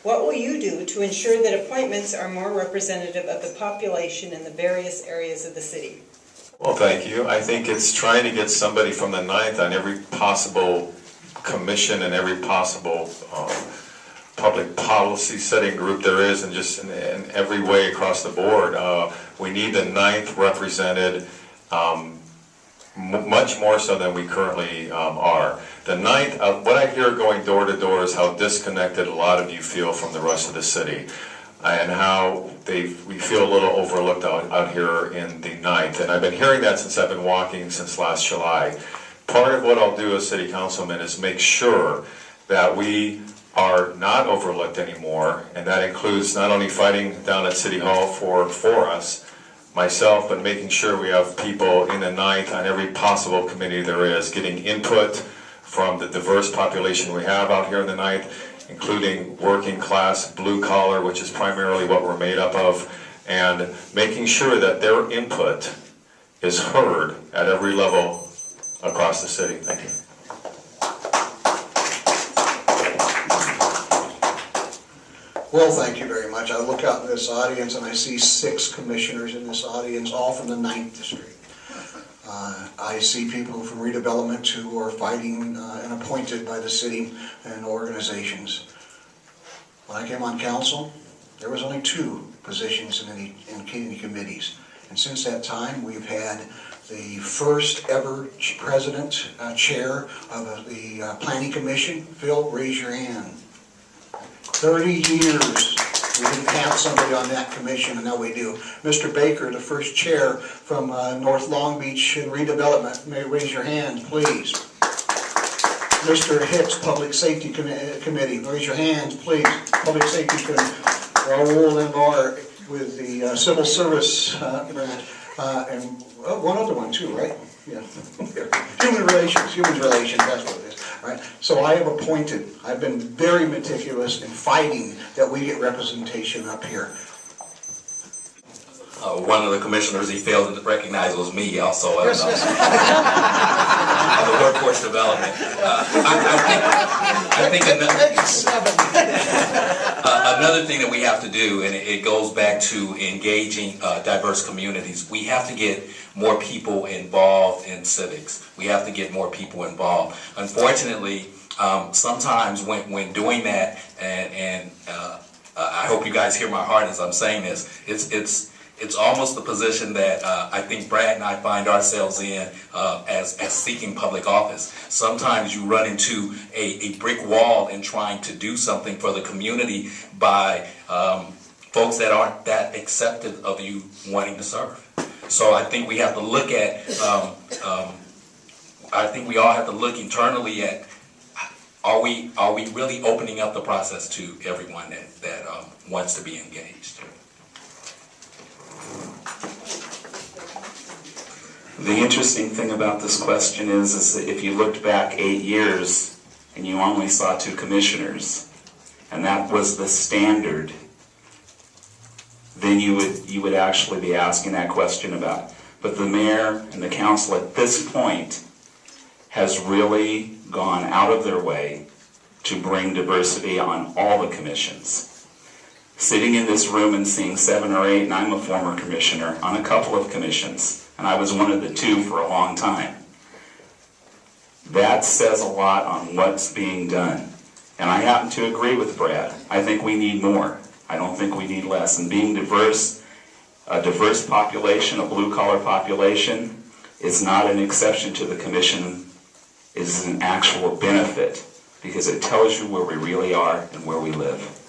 What will you do to ensure that appointments are more representative of the population in the various areas of the city? Well, thank you. I think it's trying to get somebody from the 9th on every possible commission and every possible public policy setting group there is, and just in every way across the board. We need the 9th represented much more so than we currently are. The 9th, what I hear going door to door is how disconnected a lot of you feel from the rest of the city, and how we feel a little overlooked out here in the 9th. And I've been hearing that since I've been walking since last July. Part of what I'll do as city councilman is make sure that we are not overlooked anymore, and that includes not only fighting down at City Hall for us, myself, but making sure we have people in the 9th on every possible committee there is, getting input from the diverse population we have out here in the 9th, including working class, blue collar, which is primarily what we're made up of, and making sure that their input is heard at every level across the city. Thank you. Well, thank you very much. I look out in this audience and I see 6 commissioners in this audience, all from the 9th District. I see people from redevelopment who are fighting and appointed by the city and organizations. When I came on council, there was only 2 positions in any committees. And since that time, we've had the first ever president, chair of the Planning Commission. Phil, raise your hand. 30 years we didn't have somebody on that commission, and now we do. Mr. Baker, the first chair from North Long Beach in redevelopment. May raise your hand, please. Mr. Hicks, Public Safety Committee. Raise your hands, please. Public Safety Committee. Raul Lamar with the Civil Service and one other one too, right? Yeah. Human relations, that's what it is. Right? So I have appointed, I've been very meticulous in fighting that we get representation up here. One of the commissioners he failed to recognize was me also of the workforce development. I think another thing that we have to do, and it goes back to engaging diverse communities, we have to get more people involved in civics. We have to get more people involved. Unfortunately, sometimes when doing that, and I hope you guys hear my heart as I'm saying this, it's almost the position that I think Brad and I find ourselves in as seeking public office. Sometimes you run into a brick wall in trying to do something for the community by folks that aren't that accepted of you wanting to serve. So I think we have to look at, I think we all have to look internally at, are we really opening up the process to everyone that wants to be engaged? The interesting thing about this question is that if you looked back 8 years and you only saw 2 commissioners, and that was the standard, then you would actually be asking that question about. But the mayor and the council at this point has really gone out of their way to bring diversity on all the commissions. Sitting in this room and seeing 7 or 8, and I'm a former commissioner on a couple of commissions, and I was one of the 2 for a long time. That says a lot on what's being done. And I happen to agree with Brad. I think we need more. I don't think we need less. And being diverse, a diverse population, a blue-collar population, is not an exception to the commission. It is an actual benefit because it tells you where we really are and where we live.